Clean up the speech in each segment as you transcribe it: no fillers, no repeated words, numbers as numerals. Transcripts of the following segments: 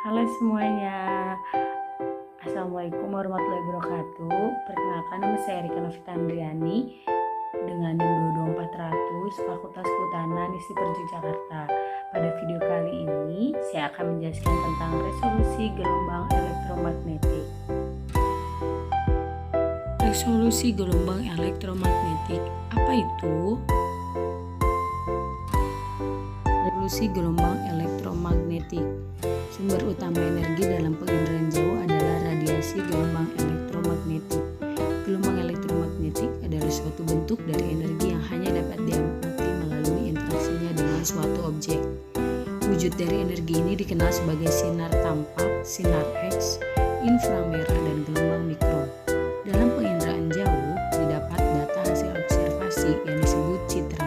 Halo semuanya, Assalamualaikum warahmatullahi wabarakatuh. Perkenalkan, nama saya Rika Novita Andriani dengan NIM 22400 Fakultas Kehutanan ISTI Jakarta. Pada video kali ini saya akan menjelaskan tentang resolusi gelombang elektromagnetik. Resolusi gelombang elektromagnetik apa itu? Resolusi gelombang elektromagnetik. Sumber utama energi dalam penginderaan jauh adalah radiasi gelombang elektromagnetik. Gelombang elektromagnetik adalah suatu bentuk dari energi yang hanya dapat diamati melalui interaksinya dengan suatu objek. Wujud dari energi ini dikenal sebagai sinar tampak, sinar X, inframerah, dan gelombang mikro. Dalam penginderaan jauh, didapat data hasil observasi yang disebut citra.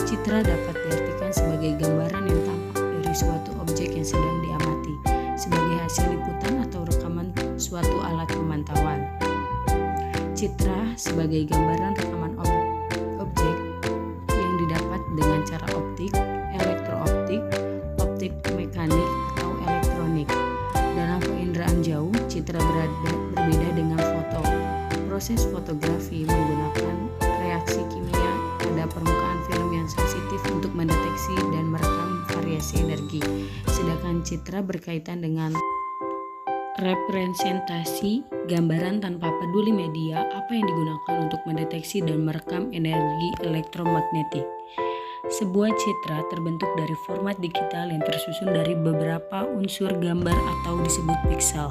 Citra dapat diartikan sebagai gambaran yang tampak dari suatu objek yang sedang diamati, sebagai hasil liputan atau rekaman suatu alat pemantauan. Citra sebagai gambaran rekaman objek yang didapat dengan cara optik, elektrooptik, optik mekanik, atau elektronik. Dalam penginderaan jauh, citra berbeda dengan foto. Proses fotografi menggunakan reaksi kimia pada permukaan film yang sensitif untuk mendeteksi dan merekam variasi energi. Sedangkan citra berkaitan dengan representasi gambaran tanpa peduli media apa yang digunakan untuk mendeteksi dan merekam energi elektromagnetik. Sebuah citra terbentuk dari format digital yang tersusun dari beberapa unsur gambar atau disebut piksel.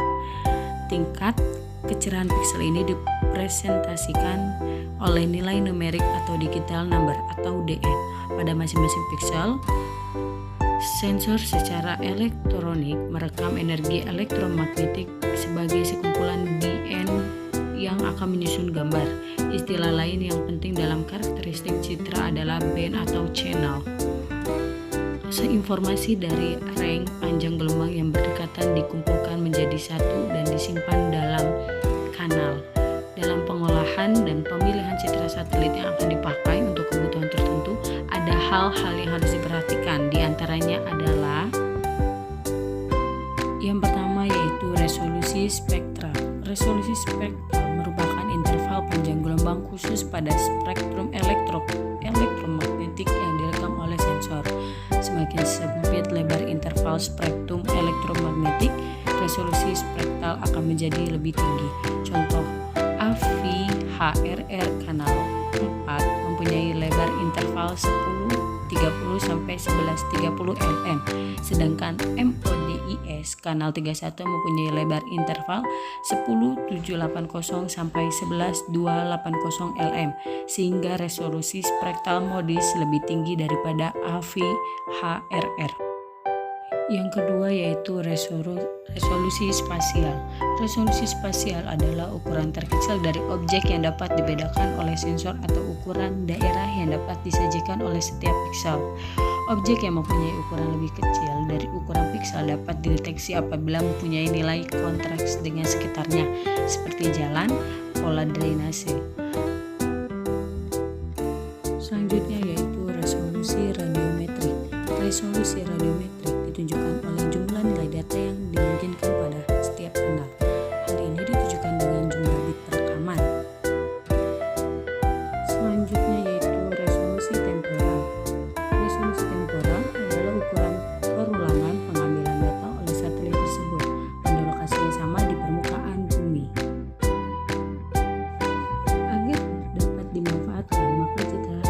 Tingkat kecerahan piksel ini dipresentasikan oleh nilai numerik atau digital number atau DN pada masing-masing piksel. Sensor secara elektronik merekam energi elektromagnetik sebagai sekumpulan DN yang akan menyusun gambar. Istilah lain yang penting dalam karakteristik citra adalah band atau channel. Informasi dari range panjang gelombang yang berdekatan dikumpulkan menjadi satu dan disimpan dalam kanal. Dalam pengolahan dan pemilihan citra satelit yang akan dipakai untuk kebutuhan tertentu, ada hal-hal yang harus diperhatikan. Di antaranya adalah yang pertama yaitu resolusi spektral. Resolusi spektral merupakan interval panjang gelombang khusus pada spektrum elektromagnetik yang direkam oleh sensor. Semakin sempit lebar interval spektrum elektromagnetik, resolusi spektral akan menjadi lebih tinggi. Contoh, AV-HRR kanal 4 mempunyai lebar interval 10-30 sampai 11-30 lm, sedangkan MODIS kanal 31 mempunyai lebar interval 10-780 sampai 11-280 lm, sehingga resolusi spektral MODIS lebih tinggi daripada AV-HRR. Yang kedua yaitu resolusi spasial. Resolusi spasial adalah ukuran terkecil dari objek yang dapat dibedakan oleh sensor atau ukuran daerah yang dapat disajikan oleh setiap piksel. Objek yang mempunyai ukuran lebih kecil dari ukuran piksel dapat dideteksi apabila mempunyai nilai kontras dengan sekitarnya, seperti jalan, pola drainase. Selanjutnya yaitu resolusi radiometrik. Resolusi radiometrik ditunjukkan oleh jumlah nilai data yang dimungkinkan pada setiap kanal. Hal ini ditujukan dengan jumlah bit perekaman. Selanjutnya yaitu resolusi temporal. Resolusi temporal adalah ukuran perulangan pengambilan data oleh satelit tersebut pada lokasi yang sama di permukaan bumi. Agar dapat dimanfaatkan, maka citra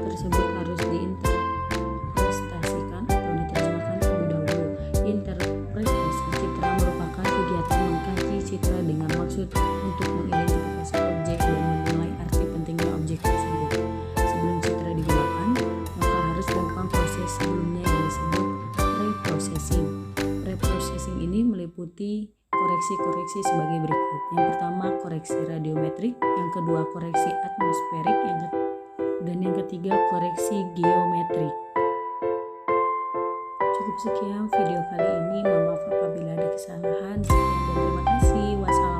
tersebut harus diinterpretasikan atau diterjemahkan terlebih dahulu. Interpretasi citra merupakan kegiatan mengkaji citra dengan maksud untuk mengidentifikasi objek dan menilai arti pentingnya objek tersebut. Sebelum citra digunakan, maka harus dilakukan proses sebelumnya yang disebut reprocessing. Reprocessing ini meliputi koreksi-koreksi sebagai berikut. Yang pertama, koreksi radiometrik, yang kedua, koreksi atmosferik, dan yang ketiga, koreksi geometrik. Cukup sekian video kali ini. Mohon maaf apabila ada kesalahan. Sekian dan terima kasih. Wassalamualaikum.